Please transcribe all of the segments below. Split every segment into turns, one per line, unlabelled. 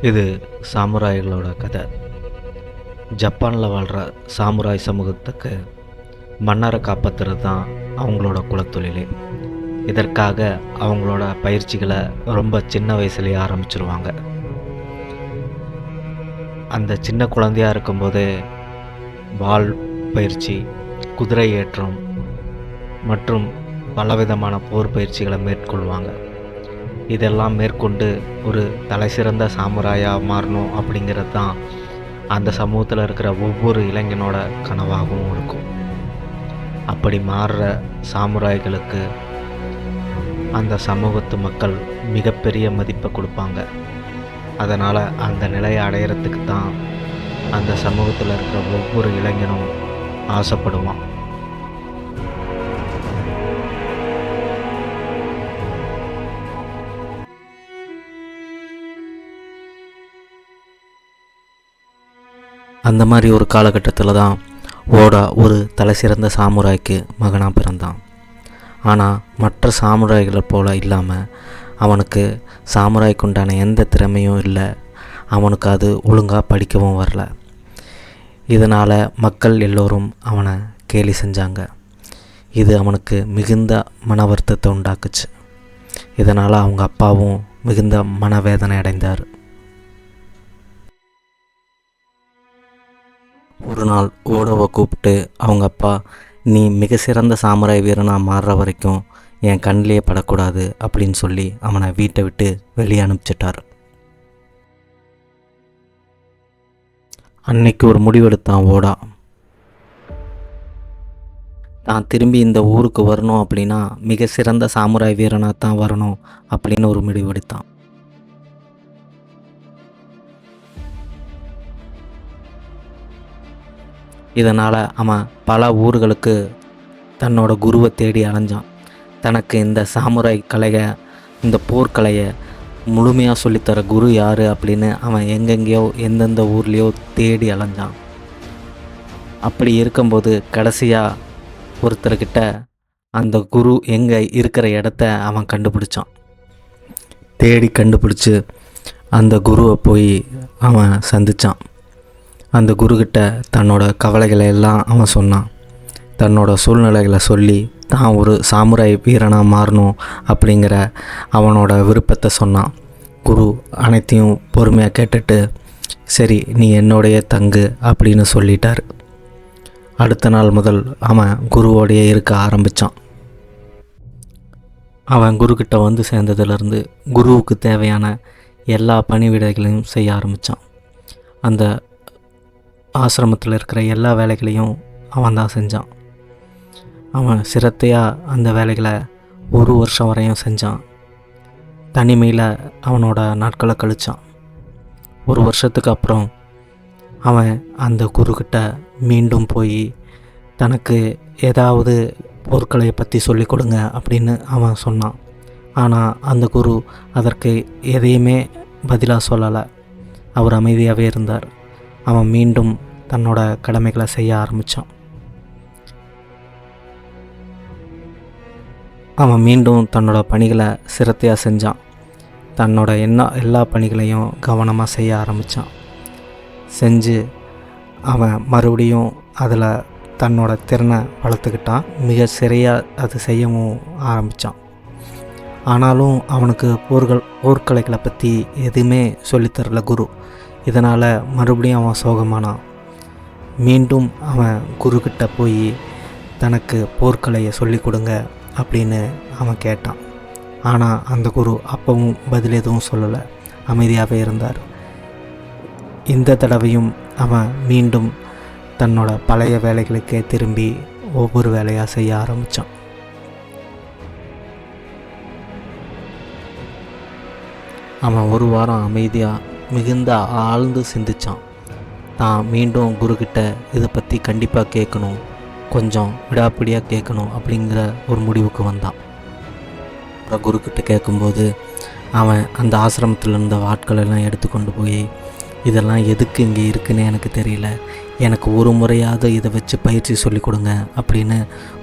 இது சாமுராய்களோட கதை. ஜப்பானில் வாழ்கிற சாமுராய் சமூகத்துக்கு மன்னரை காப்பாற்றுறது தான் அவங்களோட குலத்தொழிலே. இதற்காக அவங்களோட பயிற்சிகளை ரொம்ப சின்ன வயசுலேயே ஆரம்பிச்சிருவாங்க. அந்த சின்ன குழந்தையாக இருக்கும்போதே வாள் பயிற்சி, குதிரை ஏற்றம் மற்றும் பலவிதமான போர் பயிற்சிகளை மேற்கொள்வாங்க. இதெல்லாம் மேற்கொண்டு ஒரு தலைசிறந்த சாமுராயாக மாறணும் அப்படிங்கிறது தான் அந்த சமூகத்தில் இருக்கிற ஒவ்வொரு இளைஞனோட கனவாகவும் இருக்கும். அப்படி மாறுற சாமுராய்களுக்கு அந்த சமூகத்து மக்கள் மிகப்பெரிய மதிப்பை கொடுப்பாங்க. அதனால் அந்த நிலையை அடையிறதுக்கு தான் அந்த சமூகத்தில் இருக்கிற ஒவ்வொரு இளைஞனும் ஆசைப்படுவான். அந்த மாதிரி ஒரு காலகட்டத்தில் தான் ஓடா ஒரு தலைசிறந்த சாமுராய்க்கு மகனாக பிறந்தான். ஆனால் மற்ற சாமுராய்களை போல் இல்லாமல் அவனுக்கு சாமுராய்க்கு உண்டான எந்த திறமையும் இல்லை. அவனுக்கு அது ஒழுங்காக படிக்கவும் வரல. இதனால் மக்கள் எல்லோரும் அவனை கேலி செஞ்சாங்க. இது அவனுக்கு மிகுந்த மன வருத்தத்தை உண்டாக்குச்சு. இதனால் அவங்க அப்பாவும் மிகுந்த மனவேதனை அடைந்தார். ஒரு நாள் ஓடோவை கூப்பிட்டு அவங்க அப்பா, நீ மிக சிறந்த சாமுராய் வீரனாக மாறுற வரைக்கும் என் கண்ணிலே படக்கூடாது அப்படின்னு சொல்லி அவனை வீட்டை விட்டு வெளியே அனுப்பிச்சிட்டார். அன்னைக்கு ஒரு முடிவெடுத்தான் ஓடா. தான் திரும்பி இந்த ஊருக்கு வரணும் அப்படின்னா மிக சிறந்த சாமுராய் வீரனாக தான் வரணும் அப்படின்னு ஒரு முடிவெடுத்தான். இதனால் அவன் பல ஊர்களுக்கு தன்னோட குருவை தேடி அலைஞ்சான். தனக்கு இந்த சாமுராய் கலையை, இந்த போர்க்கலையை முழுமையாக சொல்லித்தர குரு யார் அப்படின்னு அவன் எங்கெங்கேயோ எந்தெந்த ஊர்லேயோ தேடி அலைஞ்சான். அப்படி இருக்கும்போது கடைசியாக ஒருத்தர்கிட்ட அந்த குரு எங்கே இருக்கிற இடத்த அவன் கண்டுபிடிச்சான். தேடி கண்டுபிடிச்சி அந்த குருவை போய் அவன் சந்தித்தான். அந்த குருக்கிட்ட தன்னோட கவலைகளை எல்லாம் அவன் சொன்னான். தன்னோட சூழ்நிலைகளை சொல்லி தான் ஒரு சாமுராய் வீரனாக மாறணும் அப்படிங்கிற அவனோட விருப்பத்தை சொன்னான். குரு அனைத்தையும் பொறுமையாக கேட்டுட்டு, சரி நீ என்னோடைய தங்கு அப்படின்னு சொல்லிட்டார். அடுத்த நாள் முதல் அவன் குருவோடைய இருக்க ஆரம்பித்தான். அவன் குருக்கிட்ட வந்து சேர்ந்ததுலேருந்து குருவுக்கு தேவையான எல்லா பணிவிடைகளையும் செய்ய ஆரம்பித்தான். அந்த ஆசிரமத்தில் இருக்கிற எல்லா வேலைகளையும் அவன் தான் செஞ்சான். அவன் சிரத்தையாக அந்த வேலைகளை 1 வருஷம் வரையும் செஞ்சான். தனிமையில் அவனோட நாட்களை கழித்தான். 1 வருஷத்துக்கு அப்புறம் அவன் அந்த குருக்கிட்ட மீண்டும் போய் தனக்கு ஏதாவது போர்க்கலையை பற்றி சொல்லிக் கொடுங்க அப்படின்னு அவன் சொன்னான். ஆனால் அந்த குரு அதற்கு எதையுமே பதிலாக சொல்லலை. அவர் அமைதியாகவே இருந்தார். அவன் மீண்டும் தன்னோட கடமைகளை செய்ய ஆரம்பித்தான். அவன் மீண்டும் தன்னோட பணிகளை சிரத்தையாக செஞ்சான். தன்னோட எல்லா பணிகளையும் கவனமாக செய்ய ஆரம்பித்தான். செஞ்சு அவன் மறுபடியும் அதில் தன்னோட திறனை வளர்த்துக்கிட்டான். மிக சரியாக அது செய்யவும் ஆரம்பித்தான். ஆனாலும் அவனுக்கு போர்க்கலைகளை பற்றி எதுவுமே சொல்லித்தரல குரு. இதனால் மறுபடியும் அவன் சோகமானான். மீண்டும் அவன் குருக்கிட்ட போய் தனக்கு போர்க்கலையை சொல்லிக் கொடுங்க அப்படின்னு அவன் கேட்டான். ஆனால் அந்த குரு அப்பவும் பதில் எதுவும் சொல்லலை, அமைதியாகவே இருந்தார். இந்த தடவையும் அவன் மீண்டும் தன்னோட பழைய வேலைகளுக்கே திரும்பி ஒவ்வொரு வேலையாக செய்ய ஆரம்பித்தான். அவன் 1 வாரம் அமைதியாக மிகுந்த ஆழ்ந்து சிந்தித்தான். தான் மீண்டும் குருக்கிட்ட இதை பற்றி கண்டிப்பாக கேட்கணும், கொஞ்சம் விடாப்பிடியாக கேட்கணும் அப்படிங்கிற ஒரு முடிவுக்கு வந்தான். அப்புறம் குருக்கிட்ட கேட்கும்போது அவன் அந்த ஆசிரமத்தில் இருந்த ஆட்கள் எல்லாம் எடுத்துக்கொண்டு போய், இதெல்லாம் எதுக்கு இங்கே இருக்குன்னு எனக்கு தெரியல, எனக்கு ஒரு முறையாவது இதை வச்சு பயிற்சி சொல்லி கொடுங்க அப்படின்னு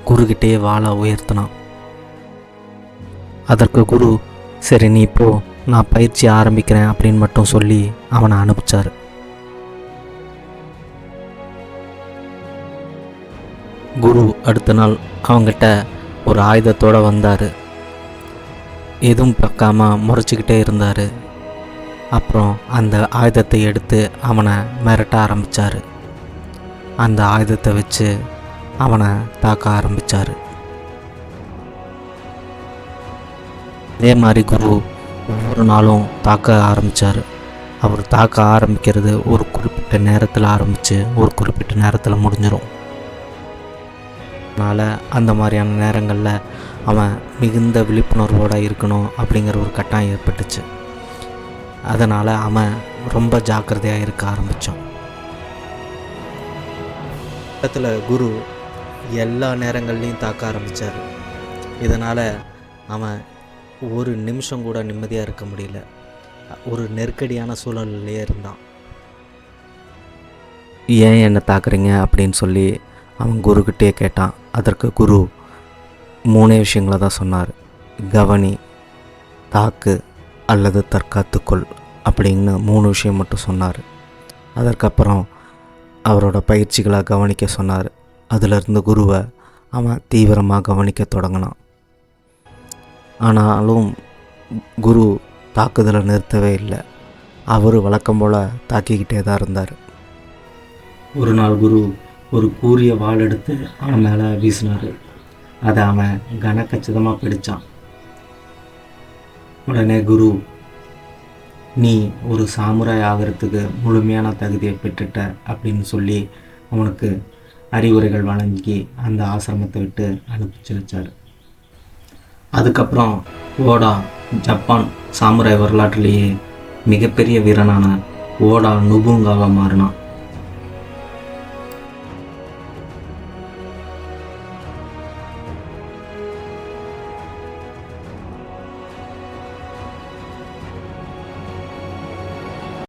குருக்கிட்டே வாளை உயர்த்தினான். அதற்கு குரு, சரி நீ போ, நான் பயிற்சி ஆரம்பிக்கிறேன் அப்படின்னு மட்டும் சொல்லி அவனை அனுப்பிச்சார். குரு அடுத்த நாள் அவங்கிட்ட ஒரு ஆயுதத்தோடு வந்தார். எதுவும் பார்க்காம முறைச்சிக்கிட்டே இருந்தார். அப்புறம் அந்த ஆயுதத்தை எடுத்து அவனை மிரட்ட ஆரம்பித்தார். அந்த ஆயுதத்தை வச்சு அவனை தாக்க ஆரம்பித்தார். அதே மாதிரி குரு ஒவ்வொரு நாளும் தாக்க ஆரம்பித்தார். அவர் தாக்க ஆரம்பிக்கிறது ஒரு குறிப்பிட்ட நேரத்தில் ஆரம்பித்து ஒரு குறிப்பிட்ட நேரத்தில் முடிஞ்சிடும். அதனால் அந்த மாதிரியான நேரங்களில் அவன் மிகுந்த விழிப்புணர்வோடு இருக்கணும் அப்படிங்கிற ஒரு கட்டாயம் ஏற்பட்டுச்சு. அதனால் அவன் ரொம்ப ஜாக்கிரதையாக இருக்க ஆரம்பித்தான். இடத்துல குரு எல்லா நேரங்கள்லையும் தாக்க ஆரம்பித்தார். இதனால் அவன் ஒரு நிமிஷம் கூட நிம்மதியாக இருக்க முடியல. ஒரு நெருக்கடியான சூழல்லையே இருந்தான். ஏன் என்னை தாக்குறீங்க அப்படின்னு சொல்லி அவன் குருக்கிட்டே கேட்டான். அதற்கு குரு 3 விஷயங்களை தான் சொன்னார். கவனி, தாக்கு அல்லது தற்காத்துக்கொள் அப்படின்னு 3 விஷயம் மட்டும் சொன்னார். அதற்கப்புறம் அவரோட பயிற்சிகளை கவனிக்க சொன்னார். அதிலிருந்து குருவை அவன் தீவிரமாக கவனிக்க தொடங்கினான். ஆனாலும் குரு தாக்குதலை நிறுத்தவே இல்லை. அவர் வழக்கம் போல் தாக்கிக்கிட்டே தான் இருந்தார். ஒரு நாள் குரு ஒரு கூரிய வாள் எடுத்து அவன் மேலே வீசினார். அதை அவன் கனக்கச்சிதமாக பிடித்தான். உடனே குரு, நீ ஒரு சாமுராய் ஆகிறதுக்கு முழுமையான தகுதியை பெற்றுட்ட அப்படின்னு சொல்லி அவனுக்கு அறிவுரைகள் வழங்கி அந்த ஆசிரமத்தை விட்டு அனுப்பிச்சு வச்சார். அதுக்கப்புறம் ஓடா ஜப்பான் சாமுராய் வரலாற்றிலேயே மிகப்பெரிய வீரனான ஓடா நொபுங்காவாக மாறினான்.